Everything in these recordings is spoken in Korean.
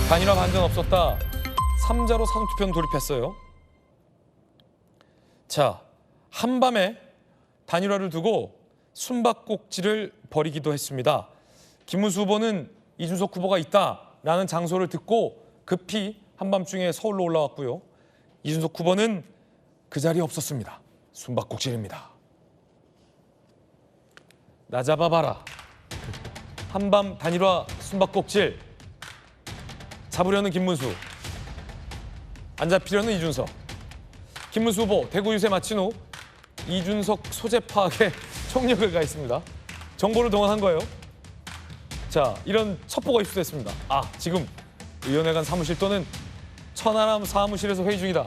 단일화 반전 없었다. 3자로 사전투표는 돌입했어요. 자, 한밤에 단일화를 두고 숨바꼭질을 벌이기도 했습니다. 김문수 후보는 이준석 후보가 있다라는 장소를 듣고 급히 한밤중에 서울로 올라왔고요. 이준석 후보는 그 자리에 없었습니다. 숨바꼭질입니다. 나 잡아봐라. 한밤 단일화 숨바꼭질. 잡으려는 김문수, 안 잡히려는 이준석. 김문수 후보 대구 유세 마친 후 이준석 소재 파악에 총력을 가했습니다. 정보를 동원한 거예요. 자, 이런 첩보가 입수됐습니다. 지금 의원회관 사무실 또는 천하람 사무실에서 회의 중이다.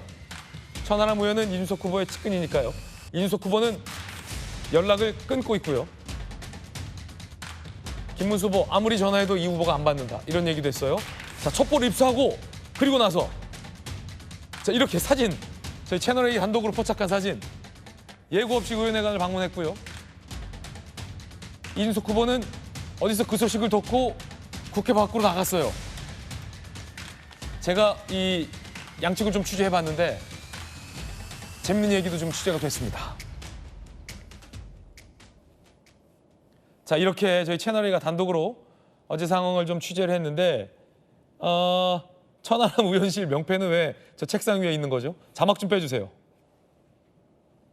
천하람 의원은 이준석 후보의 측근이니까요. 이준석 후보는 연락을 끊고 있고요. 김문수 후보 아무리 전화해도 이 후보가 안 받는다. 이런 얘기도 했어요. 자, 첩보를 입수하고 그리고 나서 자, 이렇게 사진, 저희 채널A 단독으로 포착한 사진, 예고 없이 의원회관을 방문했고요. 이준석 후보는 어디서 그 소식을 듣고 국회 밖으로 나갔어요. 제가 이 양측을 좀 취재해봤는데 재밌는 얘기도 좀 취재가 됐습니다. 자, 이렇게 저희 채널A가 단독으로 어제 상황을 좀 취재를 했는데 천하람 의원실 명패는 왜 저 책상 위에 있는 거죠? 자막 좀 빼주세요.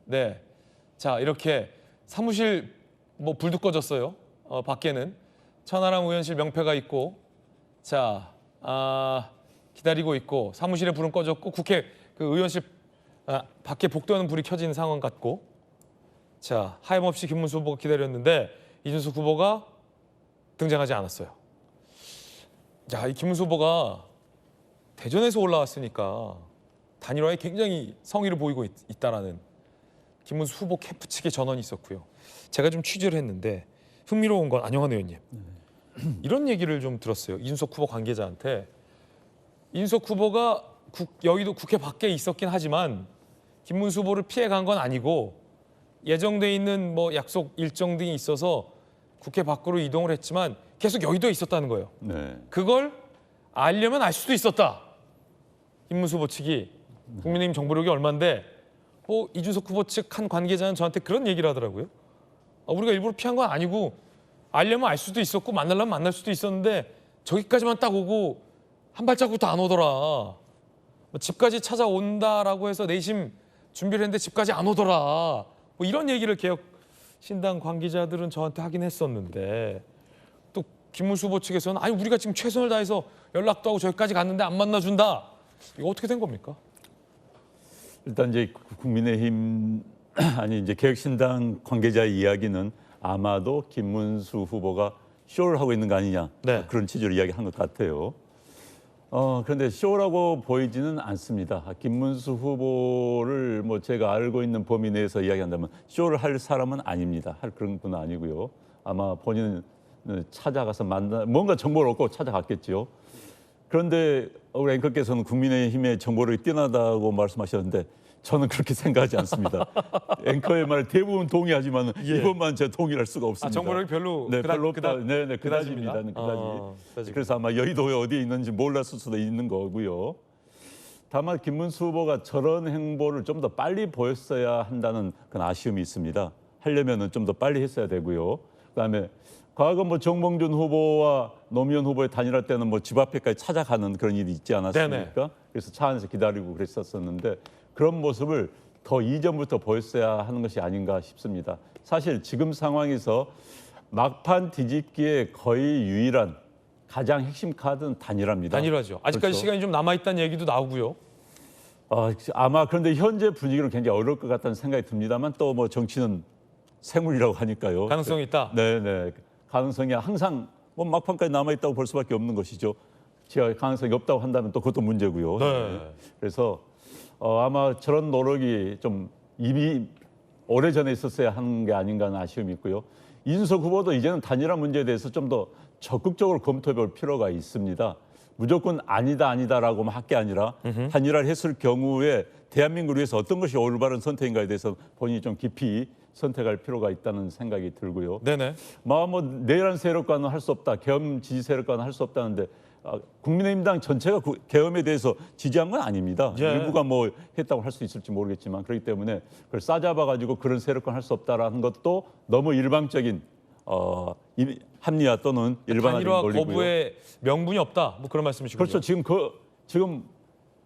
네, 자, 이렇게 사무실 뭐 불도 꺼졌어요. 밖에는 천하람 의원실 명패가 있고, 자, 기다리고 있고, 사무실에 불은 꺼졌고, 국회 그 의원실 밖에 복도에는 불이 켜진 상황 같고, 자, 하염없이 김문수 후보가 기다렸는데 이준석 후보가 등장하지 않았어요. 야, 이 김문수 후보가 대전에서 올라왔으니까 단일화에 굉장히 성의를 보이고 있다라는 김문수 후보 캠프 측의 전언이 있었고요. 제가 좀 취재를 했는데 흥미로운 건 안영환 의원님, 이런 얘기를 좀 들었어요. 이준석 후보 관계자한테 이준석 후보가 여의도 국회 밖에 있었긴 하지만 김문수 후보를 피해간 건 아니고 예정돼 있는 뭐 약속 일정 등이 있어서 국회 밖으로 이동을 했지만 계속 여의도에 있었다는 거예요. 네. 그걸 알려면 알 수도 있었다. 김문수 후보 측이 국민의힘 정보력이 얼마인데 이준석 후보 측 한 관계자는 저한테 그런 얘기를 하더라고요. 우리가 일부러 피한 건 아니고 알려면 알 수도 있었고 만나려면 만날 수도 있었는데 저기까지만 딱 오고 한 발자국도 안 오더라. 집까지 찾아온다라고 해서 내심 준비를 했는데 집까지 안 오더라. 이런 얘기를 개혁신당 관계자들은 저한테 하긴 했었는데 또 김문수 후보 측에서는 우리가 지금 최선을 다해서 연락도 하고 저기까지 갔는데 안 만나준다. 이거 어떻게 된 겁니까? 일단 이제 국민의힘 이제 개혁신당 관계자의 이야기는 아마도 김문수 후보가 쇼를 하고 있는 거 아니냐, 네. 그런 취지로 이야기한 것 같아요. 그런데 쇼라고 보이지는 않습니다. 김문수 후보를 뭐 제가 알고 있는 범위 내에서 이야기한다면 쇼를 할 사람은 아닙니다. 할 그런 분은 아니고요. 아마 본인은 찾아가서 뭔가 정보를 얻고 찾아갔겠죠. 그런데 우리 앵커께서는 국민의힘의 정보력이 뛰어나다고 말씀하셨는데 저는 그렇게 생각하지 않습니다. 앵커의 말 대부분 동의하지만 이것만 제가 동의할 수가 없습니다. 정보력이 별로 별로 그다지입니다. 그다지. 그래서 아마 여의도에 어디에 있는지 몰랐을 수도 있는 거고요. 다만 김문수 후보가 저런 행보를 좀 더 빨리 보였어야 한다는 그런 아쉬움이 있습니다. 하려면은 좀 더 빨리 했어야 되고요. 그다음에 과거 뭐 정몽준 후보와 노무현 후보의 단일화 때는 뭐 집 앞에까지 찾아가는 그런 일이 있지 않았습니까? 네네. 그래서 차 안에서 기다리고 그랬었는데 그런 모습을 더 이전부터 보였어야 하는 것이 아닌가 싶습니다. 사실 지금 상황에서 막판 뒤집기에 거의 유일한 가장 핵심 카드는 단일화입니다. 단일화죠. 아직까지 그렇죠. 시간이 좀 남아있다는 얘기도 나오고요. 아마 그런데 현재 분위기는 굉장히 어려울 것 같다는 생각이 듭니다만 또 뭐 정치는 생물이라고 하니까요. 가능성이 있다. 네네. 가능성이 항상 뭐 막판까지 남아있다고 볼 수밖에 없는 것이죠. 제가 가능성이 없다고 한다면 또 그것도 문제고요. 네. 그래서 아마 저런 노력이 좀 이미 오래전에 있었어야 하는 게 아닌가 하는 아쉬움이 있고요. 이준석 후보도 이제는 단일화 문제에 대해서 좀 더 적극적으로 검토해 볼 필요가 있습니다. 무조건 아니다라고만 할 게 아니라 단일화를 했을 경우에 대한민국을 위해서 어떤 것이 올바른 선택인가에 대해서 본인이 좀 깊이 선택할 필요가 있다는 생각이 들고요. 네네. 뭐 내란 세력과는 할 수 없다, 계엄 지지 세력과는 할 수 없다는데 국민의힘당 전체가 계엄에 대해서 지지한 건 아닙니다. 예. 일부가 뭐 했다고 할 수 있을지 모르겠지만 그렇기 때문에 그걸 싸잡아가지고 그런 세력과는 할 수 없다라는 것도 너무 일방적인 합리화 또는 일반화된 단일화 논리고요. 거부의 명분이 없다. 뭐 그런 말씀이시군요. 그렇죠. 지금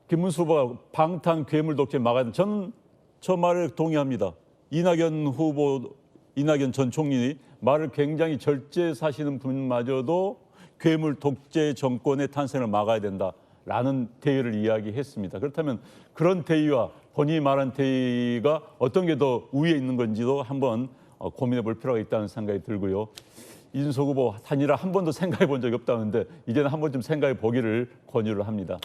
김문수 후보가 방탄 괴물 독재 막아야 돼. 저는 저 말에 동의합니다. 이낙연 전 총리 말을 굉장히 절제사시는 분마저도 괴물 독재 정권의 탄생을 막아야 된다라는 대의를 이야기했습니다. 그렇다면 그런 대의와 본인이 말한 대의가 어떤 게 더 우위에 있는 건지도 한번 고민해 볼 필요가 있다는 생각이 들고요. 이준석 후보 단일화 한 번도 생각해 본 적이 없다는데 이제는 한 번쯤 생각해 보기를 권유를 합니다.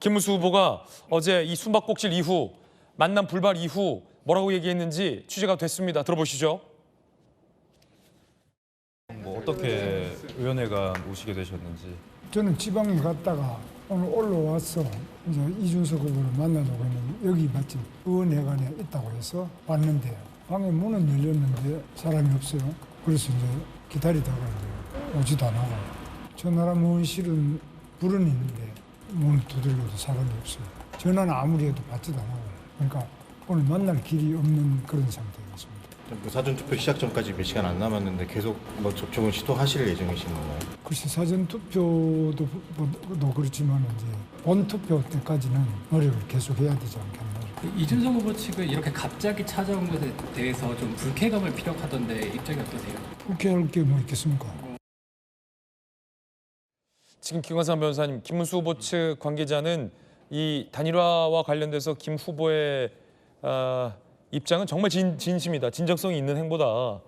김문수 후보가 어제 이 숨바꼭질 이후 만남 불발 이후 뭐라고 얘기했는지 취재가 됐습니다. 들어보시죠. 뭐 어떻게 의원회관 오시게 되셨는지. 저는 지방에 갔다가 오늘 올라와서 이제 이준석 후보를 만나려고 했는데 여기 마침 의원회관에 있다고 해서 왔는데 방에 문은 열렸는데 사람이 없어요. 그래서 이제 기다리다가 이제 오지도 안 하고 전화랑 의원실은 불은 있는데 문을 두들려도 사람이 없어요. 전화는 아무리 해도 받지도 안 하고 그러니까 오늘 만날 길이 없는 그런 상태였습니다. 사전투표 시작 전까지 몇 시간 안 남았는데 계속 뭐 접촉을 시도하실 예정이신 건가요? 글쎄 사전투표도 그렇지만 이제 본투표 때까지는 노력을 계속해야 되지 않겠나. 이준석 후보 측은 이렇게 갑자기 찾아온 것에 대해서 좀 불쾌감을 피력하던데 입장이 어떠세요? 불쾌할 게 뭐 있겠습니까? 지금 김광삼 변호사님, 김문수 후보 측 관계자는 이 단일화와 관련돼서 김 후보의 입장은 정말 진심이다. 진정성이 있는 행보다.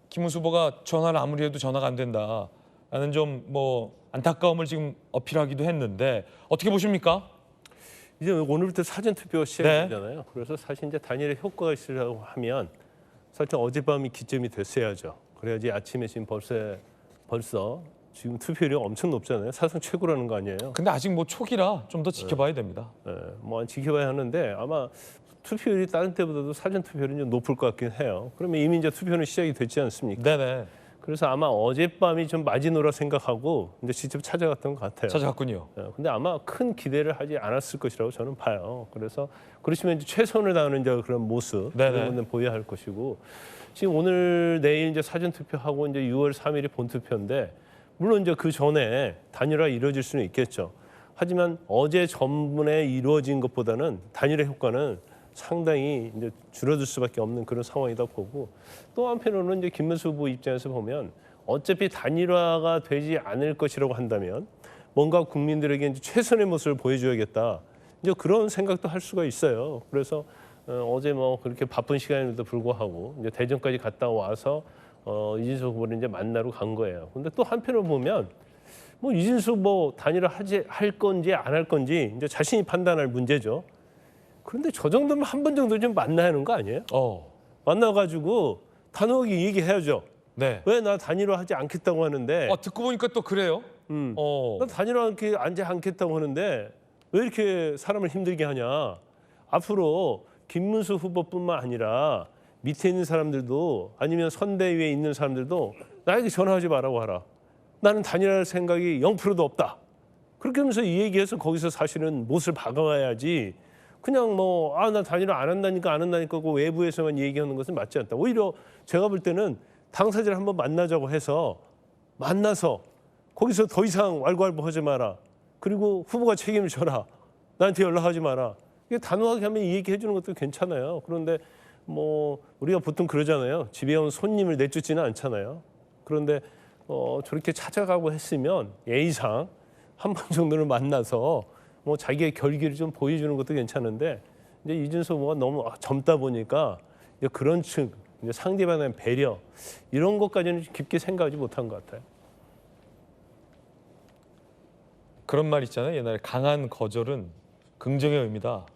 김문수 후보가 전화를 아무리 해도 전화가 안 된다라는 좀 뭐 안타까움을 지금 어필하기도 했는데 어떻게 보십니까? 이제 오늘부터 사전투표 시작이잖아요. 그래서 사실 이제 단일화 효과가 있으려고 하면 사실 어젯밤이 기점이 됐어야죠. 그래야지 아침에 지금 벌써 지금 투표율이 엄청 높잖아요. 사상 최고라는 거 아니에요. 근데 아직 뭐 초기라 좀 더 지켜봐야 됩니다. 뭐 지켜봐야 하는데 아마 투표율이 다른 때보다도 사전 투표율이 좀 높을 것 같긴 해요. 그러면 이미 이제 투표는 시작이 됐지 않습니까? 네네. 그래서 아마 어젯밤이 좀 마지노라 생각하고 이제 직접 찾아갔던 것 같아요. 찾아갔군요. 근데 아마 큰 기대를 하지 않았을 것이라고 저는 봐요. 그래서 그렇지만 이제 최선을 다하는 이제 그런 모습 그런 건 보여야 할 것이고 지금 오늘 내일 이제 사전 투표하고 이제 6월 3일이 본 투표인데 물론 이제 그 전에 단일화 이루어질 수는 있겠죠. 하지만 어제 전분에 이루어진 것보다는 단일화 효과는 상당히 이제 줄어들 수밖에 없는 그런 상황이다 보고 또 한편으로는 이제 김문수 후보 입장에서 보면 어차피 단일화가 되지 않을 것이라고 한다면 뭔가 국민들에게 이제 최선의 모습을 보여줘야겠다. 이제 그런 생각도 할 수가 있어요. 그래서 어제 뭐 그렇게 바쁜 시간에도 불구하고 이제 대전까지 갔다 와서 이준석 후보를 이제 만나러 간 거예요. 근데 또 한편으로 보면 뭐 이준석 뭐 단일화 할 건지 안 할 건지 이제 자신이 판단할 문제죠. 그런데 저 정도면 한 번 정도 좀 만나야 하는 거 아니에요? 만나가지고 단호하게 얘기해야죠. 네. 왜 나 단일화 하지 않겠다고 하는데? 듣고 보니까 또 그래요. 나 단일화 하지 않겠다고 하는데 왜 이렇게 사람을 힘들게 하냐? 앞으로 김문수 후보뿐만 아니라 밑에 있는 사람들도 아니면 선대위에 있는 사람들도 나에게 전화하지 말라고 하라. 나는 단일화할 생각이 0%도 없다. 그렇게 하면서 이 얘기해서 거기서 사실은 못을 박아야지. 그냥 뭐 나 단일화 안 한다니까 그 외부에서만 얘기하는 것은 맞지 않다. 오히려 제가 볼 때는 당사자를 한번 만나자고 해서 만나서 거기서 더 이상 왈가왈부하지 마라. 그리고 후보가 책임을 져라. 나한테 연락하지 마라. 이게 단호하게 하면 이 얘기 해주는 것도 괜찮아요. 그런데 뭐 우리가 보통 그러잖아요. 집에 온 손님을 내쫓지는 않잖아요. 그런데 저렇게 찾아가고 했으면 예의상 한 번 정도는 만나서 뭐 자기의 결기를 좀 보여주는 것도 괜찮은데 이제 이준석 후보가 너무 젊다 보니까 이제 그런 측 이제 상대방에 대한 배려 이런 것까지는 깊게 생각하지 못한 것 같아요. 그런 말 있잖아요. 옛날에 강한 거절은 긍정의 의미다.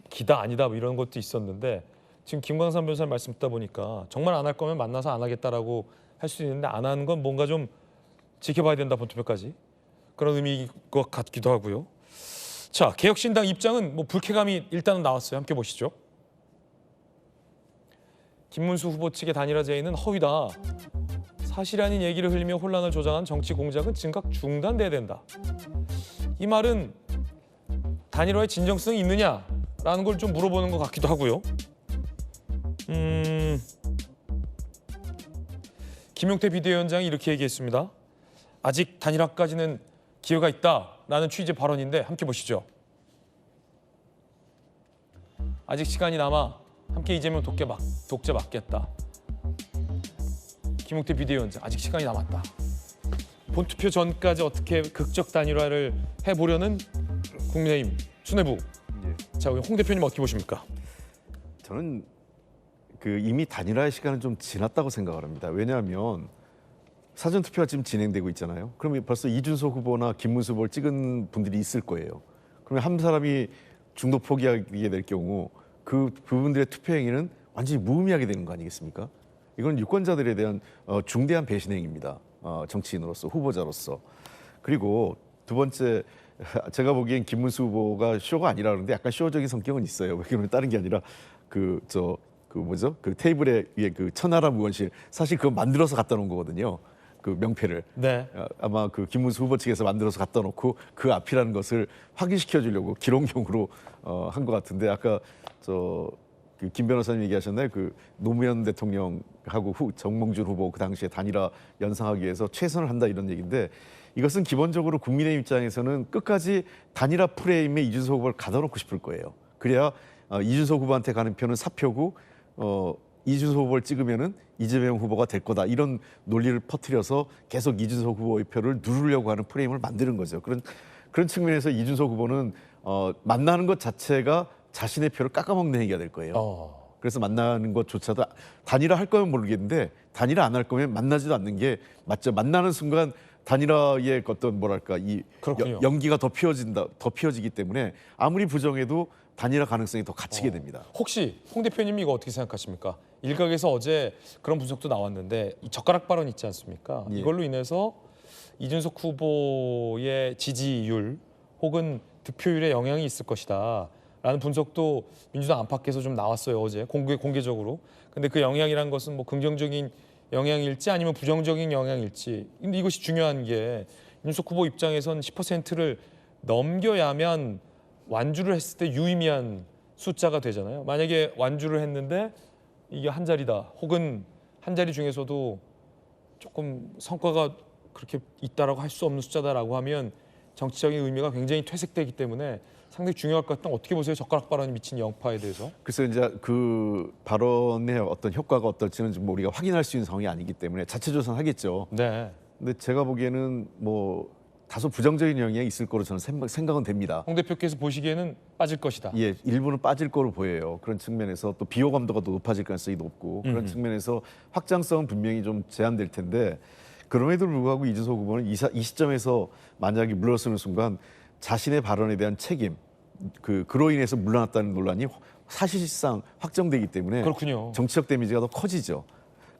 기다 아니다 뭐 이런 것도 있었는데 지금 김광삼 변호사님 말씀 듣다 보니까 정말 안 할 거면 만나서 안 하겠다라고 할 수 있는데 안 하는 건 뭔가 좀 지켜봐야 된다 본투표까지 그런 의미일 것 같기도 하고요. 자, 개혁신당 입장은 뭐 불쾌감이 일단은 나왔어요. 함께 보시죠. 김문수 후보 측의 단일화 제의는 허위다. 사실 아닌 얘기를 흘리며 혼란을 조장한 정치 공작은 즉각 중단돼야 된다. 이 말은 단일화의 진정성이 있느냐라는 걸 좀 물어보는 것 같기도 하고요. 김용태 비대위원장이 이렇게 얘기했습니다. 아직 단일화까지는 기회가 있다라는 취지의 발언인데 함께 보시죠. 아직 시간이 남아 함께 이재명 독재 막겠다. 김용태 비대위원장 아직 시간이 남았다. 본투표 전까지 어떻게 극적 단일화를 해보려는 국민의힘 수뇌부. 자, 우리 홍 대표님 어떻게 보십니까? 저는 이미 단일화의 시간은 좀 지났다고 생각을 합니다. 왜냐하면 사전 투표가 지금 진행되고 있잖아요. 그러면 벌써 이준석 후보나 김문수 후보를 찍은 분들이 있을 거예요. 그러면 한 사람이 중도 포기하게 될 경우 그 부분들의 투표 행위는 완전히 무의미하게 되는 거 아니겠습니까? 이건 유권자들에 대한 중대한 배신 행위입니다. 정치인으로서, 후보자로서. 그리고 두 번째, 제가 보기엔 김문수 후보가 쇼가 아니라 그러는데 약간 쇼적인 성격은 있어요. 왜냐하면 다른 게 아니라 그 테이블에 위에 그 천하람 의원실, 사실 그거 만들어서 갖다 놓은 거거든요. 그 명패를. 네. 아마 그 김문수 후보 측에서 만들어서 갖다 놓고 그 앞이라는 것을 확인시켜 주려고 기록용으로 한 것 같은데, 아까 그 김 변호사님 얘기하셨나요? 그 노무현 대통령하고 정몽준 후보 그 당시에 단일화 연상하기 위해서 최선을 한다 이런 얘기인데, 이것은 기본적으로 국민의 입장에서는 끝까지 단일화 프레임에 이준석 후보를 가둬놓고 싶을 거예요. 그래야 이준석 후보한테 가는 표는 사표고 이준석 후보를 찍으면은 이재명 후보가 될 거다, 이런 논리를 퍼뜨려서 계속 이준석 후보의 표를 누르려고 하는 프레임을 만드는 거죠. 그런 측면에서 이준석 후보는 만나는 것 자체가 자신의 표를 깎아먹는 행위가 될 거예요. 그래서 만나는 것조차도 단일화 할 거면 모르겠는데 단일화 안 할 거면 만나지도 않는 게 맞죠. 만나는 순간 단일화의 어떤 뭐랄까 이 연기가 더 피어지기 때문에 아무리 부정해도 단일화 가능성이 더 갇히게 됩니다. 혹시 홍 대표님이 이거 어떻게 생각하십니까? 일각에서 어제 그런 분석도 나왔는데 이 젓가락 발언 있지 않습니까? 예. 이걸로 인해서 이준석 후보의 지지율 혹은 득표율에 영향이 있을 것이다 라는 분석도 민주당 안팎에서 좀 나왔어요, 어제 공개적으로. 근데 그 영향이란 것은 뭐 긍정적인 영향일지 아니면 부정적인 영향일지. 근데 이것이 중요한 게 이준석 후보 입장에선 10%를 넘겨야만 완주를 했을 때 유의미한 숫자가 되잖아요. 만약에 완주를 했는데 이게 한 자리다, 혹은 한 자리 중에서도 조금 성과가 그렇게 있다라고 할 수 없는 숫자다라고 하면 정치적인 의미가 굉장히 퇴색되기 때문에 상당히 중요할 것 같다. 어떻게 보세요? 젓가락 발언이 미친 영파에 대해서. 그래서 이제 그 발언의 어떤 효과가 어떨지는 좀 우리가 확인할 수 있는 상황이 아니기 때문에 자체 조사하겠죠. 네. 근데 제가 보기에는 뭐 다소 부정적인 영향이 있을 거로 저는 생각은 됩니다. 홍 대표께서 보시기에는 빠질 것이다. 예, 일부는 빠질 거로 보여요. 그런 측면에서 또 비호감도가 더 높아질 가능성이 높고, 그런 측면에서 확장성은 분명히 좀 제한될 텐데, 그럼에도 불구하고 이준석 후보는 이 시점에서 만약에 물러서는 순간 자신의 발언에 대한 책임, 그로 인해서 물러났다는 논란이 사실상 확정되기 때문에 그렇군요. 정치적 데미지가 더 커지죠.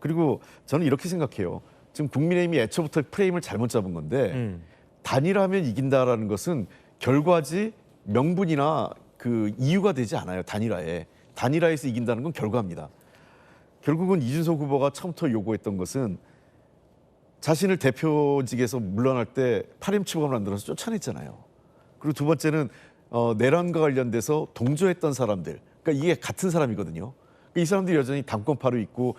그리고 저는 이렇게 생각해요. 지금 국민의힘이 애초부터 프레임을 잘못 잡은 건데 단일화하면 이긴다라는 것은 결과지 명분이나 그 이유가 되지 않아요. 단일화에서 이긴다는 건 결과입니다. 결국은 이준석 후보가 처음부터 요구했던 것은 자신을 대표직에서 물러날 때 파렴치범을 만들어서 쫓아냈잖아요. 그리고 두 번째는 내란과 관련돼서 동조했던 사람들, 그러니까 이게 같은 사람이거든요. 이 사람들이 여전히 당권파로 있고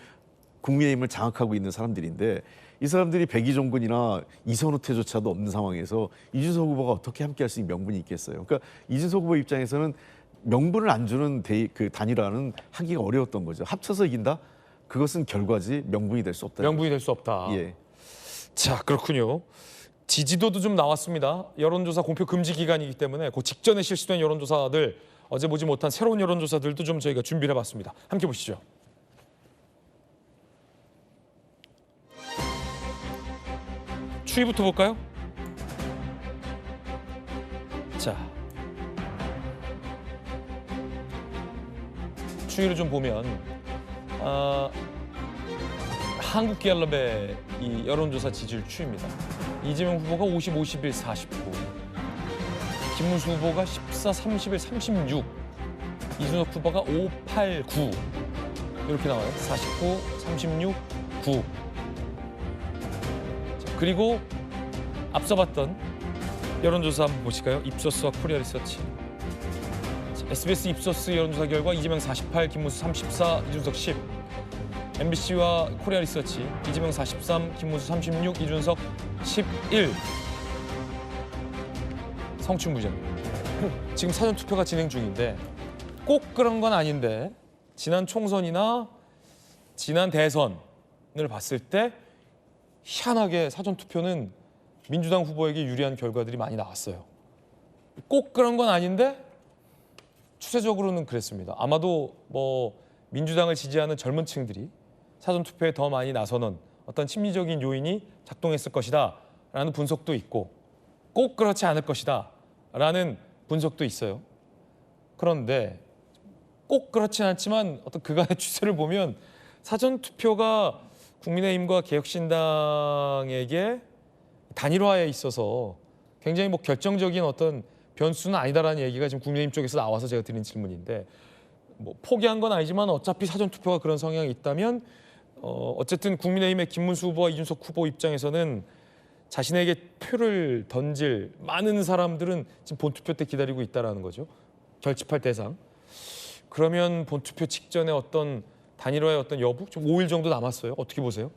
국민의힘을 장악하고 있는 사람들인데, 이 사람들이 백의종군이나 이선우태조차도 없는 상황에서 이준석 후보가 어떻게 함께할 수 있는 명분이 있겠어요. 그러니까 이준석 후보 입장에서는 명분을 안 주는 그 단일화는 하기가 어려웠던 거죠. 합쳐서 이긴다? 그것은 결과지 명분이 될 수 없다. 명분이 될 수 없다. 예. 자, 그렇군요. 지지도도 좀 나왔습니다. 여론조사 공표 금지 기간이기 때문에 그 직전에 실시된 여론조사들, 어제 보지 못한 새로운 여론조사들도 좀 저희가 준비를 해봤습니다. 함께 보시죠. 추이부터 볼까요? 자, 추이를 좀 보면 한국갤럽의 이 여론조사 지지율 추이입니다. 이재명 후보가 50, 51, 49, 김문수 후보가 14, 31, 36, 이준석 후보가 5, 8, 9. 이렇게 나와요. 49, 36, 9. 자, 그리고 앞서 봤던 여론조사 한번 보실까요? 입소스와 코리아 리서치. 자, SBS 입소스 여론조사 결과 이재명 48, 김문수 34, 이준석 10. MBC와 코리아 리서치 이재명 43, 김문수 36, 이준석 11. 성충무죄입니다. 지금 사전투표가 진행 중인데 꼭 그런 건 아닌데 지난 총선이나 지난 대선을 봤을 때 희한하게 사전투표는 민주당 후보에게 유리한 결과들이 많이 나왔어요. 꼭 그런 건 아닌데 추세적으로는 그랬습니다. 아마도 뭐 민주당을 지지하는 젊은 층들이 사전투표에 더 많이 나서는 어떤 심리적인 요인이 작동했을 것이다 라는 분석도 있고 꼭 그렇지 않을 것이다 라는 분석도 있어요. 그런데 꼭 그렇진 않지만 어떤 그간의 추세를 보면 사전투표가 국민의힘과 개혁신당에게 단일화에 있어서 굉장히 뭐 결정적인 어떤 변수는 아니다라는 얘기가 지금 국민의힘 쪽에서 나와서 제가 드린 질문인데 뭐 포기한 건 아니지만 어차피 사전투표가 그런 성향이 있다면 어쨌든 국민의힘의 김문수 후보와 이준석 후보 입장에서는 자신에게 표를 던질 많은 사람들은 지금 본투표 때 기다리고 있다라는 거죠. 결집할 대상. 그러면 본투표 직전에 어떤 단일화의 어떤 여부? 좀 5일 정도 남았어요. 어떻게 보세요?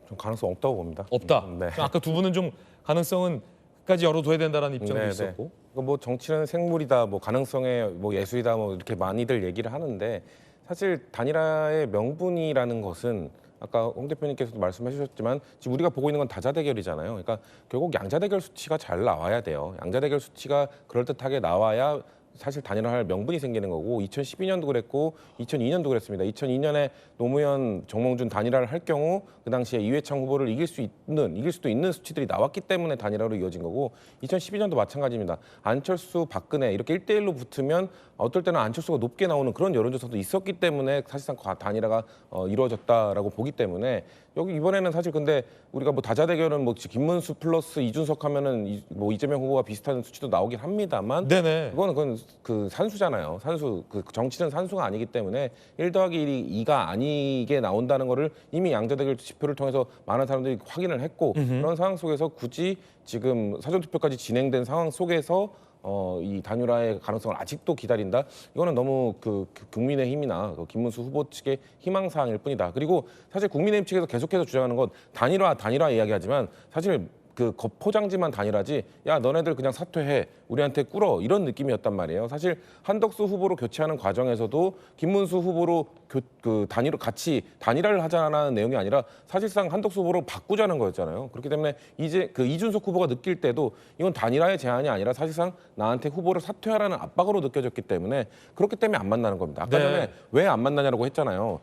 좀 가능성 없다고 봅니다. 없다. 네. 아까 두 분은 좀 가능성은 끝까지 열어둬야 된다는 입장도 네, 있었고. 네. 뭐 정치는 생물이다, 뭐 가능성의 뭐 예술이다, 뭐 이렇게 많이들 얘기를 하는데 사실 단일화의 명분이라는 것은 아까 홍 대표님께서도 말씀해 주셨지만 지금 우리가 보고 있는 건 다자 대결이잖아요. 그러니까 결국 양자 대결 수치가 잘 나와야 돼요. 양자 대결 수치가 그럴듯하게 나와야 사실 단일화할 명분이 생기는 거고 2012년도 그랬고 2002년도 그랬습니다. 2002년에 노무현, 정몽준 단일화를 할 경우 그 당시에 이회창 후보를 이길 수도 있는 수치들이 나왔기 때문에 단일화로 이어진 거고 2012년도 마찬가지입니다. 안철수, 박근혜 이렇게 1대1로 붙으면 어떨 때는 안철수가 높게 나오는 그런 여론조사도 있었기 때문에 사실상 단일화가 이루어졌다라고 보기 때문에 여기 이번에는 사실 근데 우리가 뭐 다자 대결은 뭐 김문수 플러스 이준석 하면은 뭐 이재명 후보와 비슷한 수치도 나오긴 합니다만 네네. 그건 그 산수잖아요. 산수. 그 정치는 산수가 아니기 때문에 1 더하기 2가 아니게 나온다는 거를 이미 양자 대결 지표를 통해서 많은 사람들이 확인을 했고 그런 상황 속에서 굳이 지금 사전투표까지 진행된 상황 속에서 이 단일화의 가능성을 아직도 기다린다. 이거는 너무 그 국민의힘이나 김문수 후보 측의 희망사항일 뿐이다. 그리고 사실 국민의힘 측에서 계속해서 주장하는 건 단일화 이야기하지만 사실 그 겉포장지만 단일화지 야 너네들 그냥 사퇴해 우리한테 꿇어 이런 느낌이었단 말이에요. 사실 한덕수 후보로 교체하는 과정에서도 김문수 후보로 같이 단일화를 하자는 내용이 아니라 사실상 한덕수 후보로 바꾸자는 거였잖아요. 그렇기 때문에 이제 그 이준석 후보가 느낄 때도 이건 단일화의 제안이 아니라 사실상 나한테 후보를 사퇴하라는 압박으로 느껴졌기 때문에 그렇기 때문에 안 만나는 겁니다. 아까 네. 전에 왜 안 만나냐라고 했잖아요.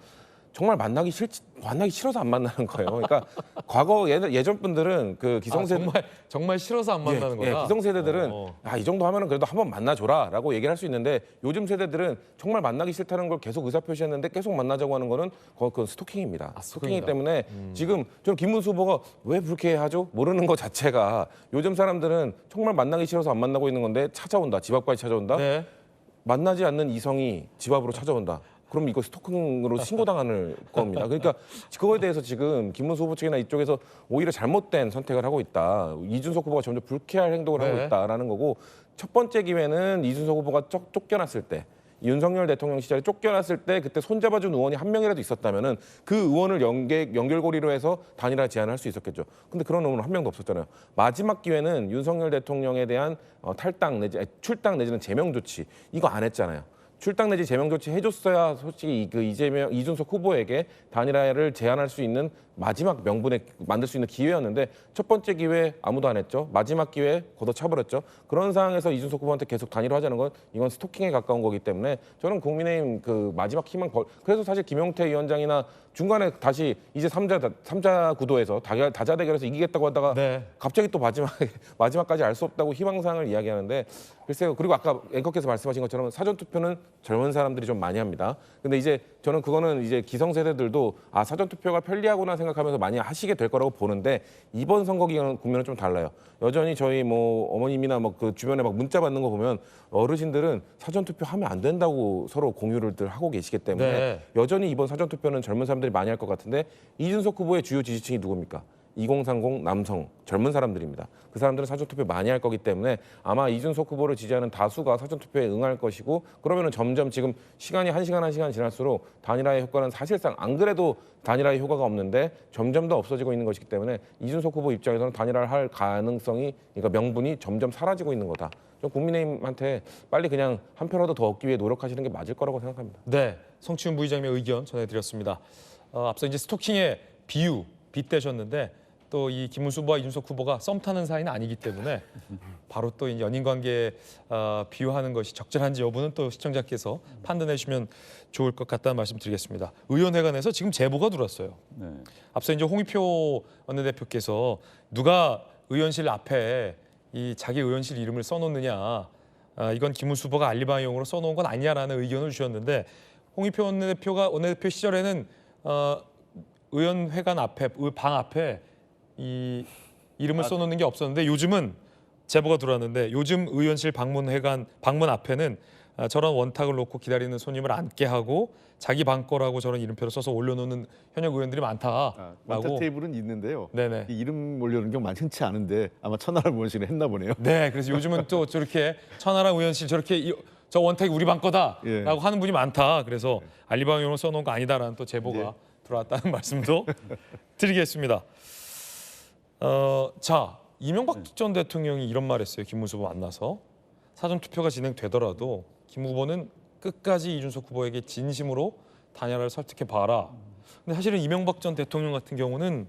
정말 만나기 싫어서 안 만나는 거예요. 그러니까 과거 예전 분들은 그 기성세대 정말 싫어서 안 만나는 거다. 기성세대들은 이 정도 하면은 그래도 한번 만나줘라라고 얘기를 할 수 있는데 요즘 세대들은 정말 만나기 싫다는 걸 계속 의사표시했는데 계속 만나자고 하는 거는 그건 스토킹입니다. 스토킹이기 때문에 지금 저는 김문수 후보가 왜 불쾌해하죠? 모르는 것 자체가 요즘 사람들은 정말 만나기 싫어서 안 만나고 있는 건데 찾아온다. 집 앞까지 찾아온다. 네. 만나지 않는 이성이 집 앞으로 찾아온다. 그럼 이거 스토킹으로 신고당할 겁니다. 그러니까 그거에 대해서 지금 김문수 후보 측이나 이쪽에서 오히려 잘못된 선택을 하고 있다. 이준석 후보가 점점 불쾌할 행동을 하고 네. 있다라는 거고 첫 번째 기회는 이준석 후보가 쫓겨났을 때 윤석열 대통령 시절에 쫓겨났을 때 그때 손잡아준 의원이 한 명이라도 있었다면은 그 의원을 연결고리로 해서 단일화 제안을 할 수 있었겠죠. 근데 그런 의원은 한 명도 없었잖아요. 마지막 기회는 윤석열 대통령에 대한 탈당 내지 출당 내지는 제명 조치 이거 안 했잖아요. 출당 내지 제명 조치 해줬어야 솔직히 그 이준석 후보에게 단일화를 제안할 수 있는 마지막 명분에 만들 수 있는 기회였는데 첫 번째 기회 아무도 안 했죠. 마지막 기회 걷어차버렸죠. 그런 상황에서 이준석 후보한테 계속 단일화하자는 건 이건 스토킹에 가까운 거기 때문에 저는 국민의힘 그 마지막 희망 그래서 사실 김용태 위원장이나 중간에 다시 이제 3자 구도에서 다자 대결에서 이기겠다고 하다가 네. 갑자기 또 마지막까지 알 수 없다고 희망사항을 이야기하는데 글쎄요. 그리고 아까 앵커께서 말씀하신 것처럼 사전투표는 젊은 사람들이 좀 많이 합니다. 근데 이제 저는 그거는 이제 기성세대들도 사전투표가 편리하구나 생각하면서 많이 하시게 될 거라고 보는데 이번 선거 기간 국면은 좀 달라요. 여전히 저희 뭐 어머님이나 뭐 그 주변에 막 문자 받는 거 보면 어르신들은 사전 투표 하면 안 된다고 서로 공유를 하고 계시기 때문에 네. 여전히 이번 사전 투표는 젊은 사람들이 많이 할 것 같은데 이준석 후보의 주요 지지층이 누굽니까? 2030 남성 젊은 사람들입니다. 그 사람들은 사전투표 많이 할 거기 때문에 아마 이준석 후보를 지지하는 다수가 사전투표에 응할 것이고 그러면은 점점 지금 시간이 한 시간 지날수록 단일화의 효과는 사실상 안 그래도 단일화의 효과가 없는데 점점 더 없어지고 있는 것이기 때문에 이준석 후보 입장에서는 단일화를 할 가능성이 그러니까 명분이 점점 사라지고 있는 거다. 좀 국민의힘한테 빨리 그냥 한 표라도 더 얻기 위해 노력하시는 게 맞을 거라고 생각합니다. 네, 성치훈 부의장님의 의견 전해드렸습니다. 앞서 이제 스토킹의 비유 빗대셨는데 또 이 김문수 후보와 이준석 후보가 썸 타는 사이는 아니기 때문에 바로 또 이 연인 관계에 비유하는 것이 적절한지 여부는 또 시청자께서 판단해 주시면 좋을 것 같다는 말씀드리겠습니다. 의원회관에서 지금 제보가 들어왔어요. 네. 앞서 이제 홍익표 원내대표께서 누가 의원실 앞에 이 자기 의원실 이름을 써놓느냐, 이건 김문수 후보가 알리바이용으로 써놓은 건 아니냐라는 의견을 주셨는데 홍익표 원내대표가 원내대표 시절에는 의원회관 앞에 방 앞에 이 이름을 써놓는 게 없었는데 요즘은 제보가 들어왔는데 요즘 의원실 방문 앞에는 저런 원탁을 놓고 기다리는 손님을 앉게 하고 자기 방 거라고 저런 이름표를 써서 올려놓는 현역 의원들이 많다라고. 원탁 테이블은 있는데요. 네네. 이 이름 올려놓은 게 많이 흔치 않은데 아마 천하람 의원실에 했나 보네요. 네, 그래서 요즘은 또 저렇게 천하람 의원실 저렇게 저 원탁이 우리 방 거다라고 예. 하는 분이 많다. 그래서 알리바이용으로 써놓은 거 아니다라는 또 제보가 예. 들어왔다는 말씀도 드리겠습니다. 자, 이명박 전 대통령이 이런 말했어요. 김문수 후보 만나서 사전 투표가 진행되더라도 김 후보는 끝까지 이준석 후보에게 진심으로 단일화를 설득해 봐라. 근데 사실은 이명박 전 대통령 같은 경우는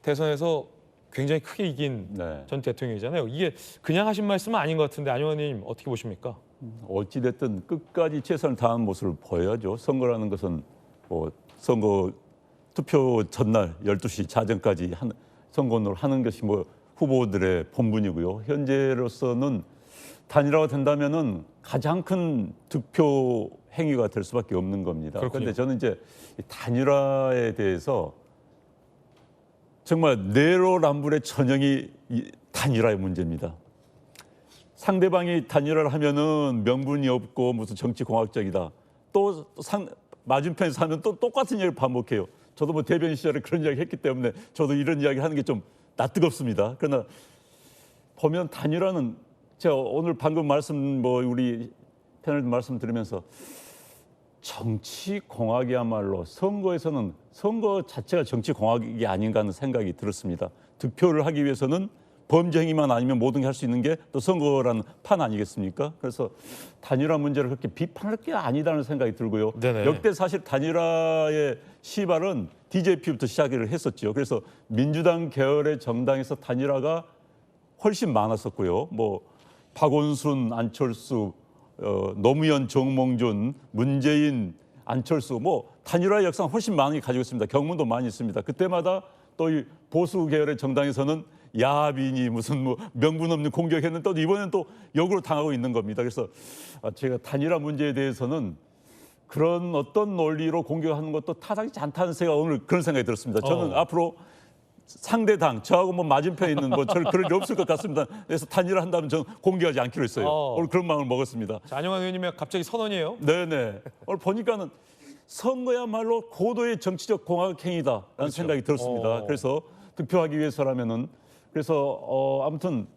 대선에서 굉장히 크게 이긴 네. 전 대통령이잖아요. 이게 그냥 하신 말씀은 아닌 것 같은데 안 의원님 어떻게 보십니까? 어찌됐든 끝까지 최선을 다하는 모습을 보여야죠. 선거라는 것은 선거 투표 전날 12시 자정까지 선거운동을 하는 것이 후보들의 본분이고요. 현재로서는 단일화가 된다면은 가장 큰 득표 행위가 될 수밖에 없는 겁니다. 그런데 저는 이제 이 단일화에 대해서 정말 내로남불의 전형이 이 단일화의 문제입니다. 상대방이 단일화를 하면은 명분이 없고 무슨 정치공학적이다. 또 맞은편에서 하면 또 똑같은 이야기를 반복해요. 저도 대변인 시절에 그런 이야기 했기 때문에 저도 이런 이야기 하는 게 좀 낯뜨겁습니다. 그러나 보면 단일화는 제가 오늘 방금 우리 패널 말씀 들으면서 정치공학이야말로 선거에서는 선거 자체가 정치공학이 아닌가 하는 생각이 들었습니다. 득표를 하기 위해서는 범죄 행위만 아니면 모든 게 할 수 있는 게 또 선거라는 판 아니겠습니까? 그래서 단일화 문제를 그렇게 비판할 게 아니다는 생각이 들고요. 네네. 역대 사실 단일화의 시발은 DJP부터 시작을 했었죠. 그래서 민주당 계열의 정당에서 단일화가 훨씬 많았었고요. 박원순, 안철수, 노무현, 정몽준, 문재인, 안철수 단일화의 역사는 훨씬 많이 가지고 있습니다. 경문도 많이 있습니다. 그때마다 또 이 보수 계열의 정당에서는 야합이니 무슨 명분 없는 공격했는데 또 이번에는 또 역으로 당하고 있는 겁니다. 그래서 제가 단일화 문제에 대해서는 그런 어떤 논리로 공격하는 것도 타당하지 않다는 생각 오늘 그런 생각이 들었습니다. 저는 앞으로 상대 당 저하고 맞은편에 있는 저는 그런 일 없을 것 같습니다. 그래서 단일화 한다면 저는 공개하지 않기로 했어요. 오늘 그런 마음을 먹었습니다. 자, 안영환 의원님의 갑자기 선언이에요? 네네. 오늘 보니까는 선거야말로 고도의 정치적 공학 행위다라는 생각이 들었습니다. 그래서 득표하기 위해서라면은 그래서 아무튼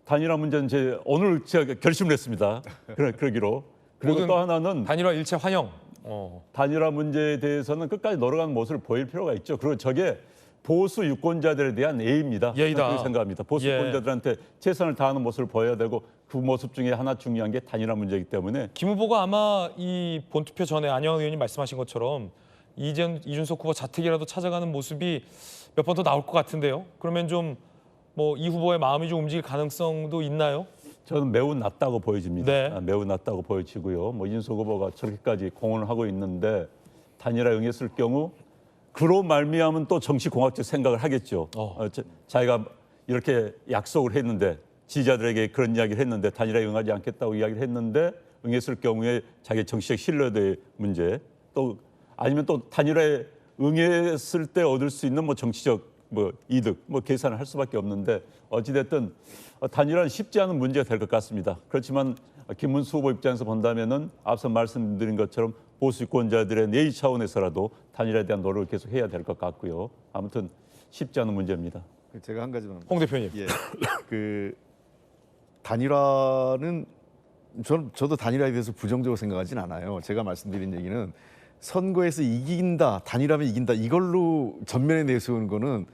단일화 문제는 오늘 제가 결심을 했습니다. 그러기로. 그리고 또 하나는 단일화 일체 환영. 단일화 문제에 대해서는 끝까지 놀아가는 모습을 보일 필요가 있죠. 그리고 저게 보수 유권자들에 대한 예의입니다. 예의다. 그렇게 생각합니다. 보수 유권자들한테 최선을 다하는 모습을 보여야 되고 그 모습 중에 하나 중요한 게 단일화 문제이기 때문에 김 후보가 아마 이 본투표 전에 안영환 의원님 말씀하신 것처럼 이준석 후보 자택이라도 찾아가는 모습이 몇 번 더 나올 것 같은데요. 그러면 좀 이 후보의 마음이 좀 움직일 가능성도 있나요? 저는 매우 낮다고 보여집니다. 네. 매우 낮다고 보여지고요. 이준석 후보가 저렇게까지 공헌을 하고 있는데 단일화에 응했을 경우 그로 말미암은 또 정치공학적 생각을 하겠죠. 자기가 이렇게 약속을 했는데 지지자들에게 그런 이야기를 했는데 단일화에 응하지 않겠다고 이야기를 했는데 응했을 경우에 자기의 정치적 신뢰도의 문제 또 아니면 또 단일화에 응했을 때 얻을 수 있는 뭐 정치적 뭐 이득 뭐 계산을 할 수밖에 없는데 어찌됐든 단일화는 쉽지 않은 문제가 될 것 같습니다. 그렇지만 김문수 후보 입장에서 본다면은 앞서 말씀드린 것처럼 보수권자들의 내의 차원에서라도 단일화에 대한 노력을 계속 해야 될 것 같고요. 아무튼 쉽지 않은 문제입니다. 제가 한 가지만. 홍 대표님. 예. 그 단일화는 저도 단일화에 대해서 부정적으로 생각하진 않아요. 제가 말씀드린 얘기는 선거에서 이긴다, 단일화면 이긴다 이걸로 전면에 내세우는 거는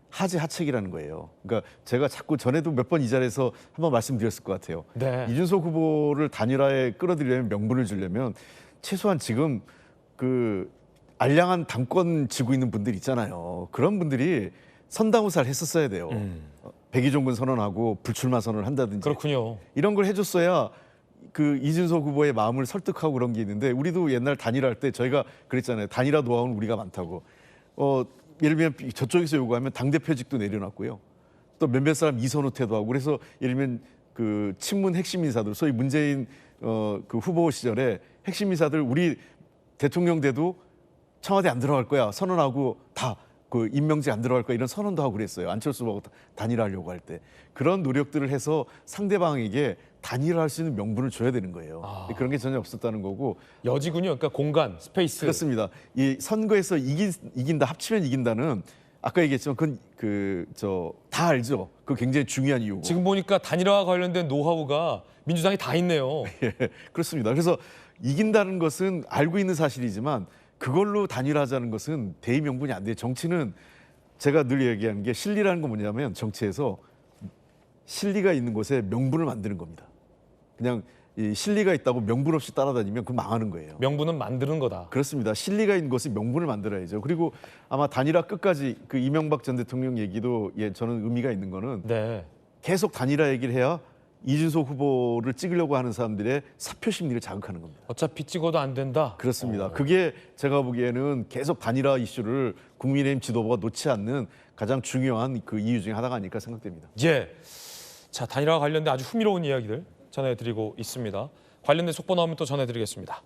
하지 하책이라는 거예요. 그러니까 제가 자꾸 전에도 몇 번 이 자리에서 한번 말씀드렸을 것 같아요. 네. 이준석 후보를 단일화에 끌어들이려면 명분을 주려면 최소한 지금 그 알량한 당권 쥐고 있는 분들 있잖아요. 그런 분들이 선당후사를 했었어야 돼요. 백의종군 선언하고 불출마 선언을 한다든지 그렇군요. 이런 걸 해줬어야 그 이준석 후보의 마음을 설득하고 그런 게 있는데 우리도 옛날 단일화할 때 저희가 그랬잖아요. 단일화 노하우는 우리가 많다고. 예를 들면 저쪽에서 요구하면 당대표직도 내려놨고요. 또 몇몇 사람 이선호퇴도 하고 그래서 예를 들면 그 친문 핵심 인사들 소위 문재인 그 후보 시절에 핵심 인사들 우리 대통령 돼도 청와대 안 들어갈 거야 선언하고 다 그 임명직 안 들어갈 거야 이런 선언도 하고 그랬어요. 안철수 후보가 단일화하려고 할 때 그런 노력들을 해서 상대방에게 단일화할 수 있는 명분을 줘야 되는 거예요. 그런 게 전혀 없었다는 거고 여지군요. 그러니까 공간, 스페이스. 그렇습니다. 이 선거에서 이긴다 합치면 이긴다는 아까 얘기했지만 그건 다 알죠. 그 굉장히 중요한 이유고. 지금 보니까 단일화와 관련된 노하우가 민주당에 다 있네요. 예, 그렇습니다. 그래서 이긴다는 것은 알고 있는 사실이지만 그걸로 단일화하자는 것은 대의 명분이 안 돼요. 정치는 제가 늘 얘기하는 게 실리라는 건 뭐냐면 정치에서 실리가 있는 곳에 명분을 만드는 겁니다. 그냥 이 실리가 있다고 명분 없이 따라다니면 그건 망하는 거예요. 명분은 만드는 거다. 그렇습니다. 실리가 있는 곳에 명분을 만들어야죠. 그리고 아마 단일화 끝까지 그 이명박 전 대통령 얘기도 저는 의미가 있는 거는 네. 계속 단일화 얘기를 해야 이준석 후보를 찍으려고 하는 사람들의 사표 심리를 자극하는 겁니다. 어차피 찍어도 안 된다. 그렇습니다. 그게 제가 보기에는 계속 단일화 이슈를 국민의힘 지도부가 놓지 않는 가장 중요한 그 이유 중에 하나가 아닐까 생각됩니다. 예. 자, 단일화와 관련된 아주 흥미로운 이야기들 전해드리고 있습니다. 관련된 속보 나오면 또 전해드리겠습니다.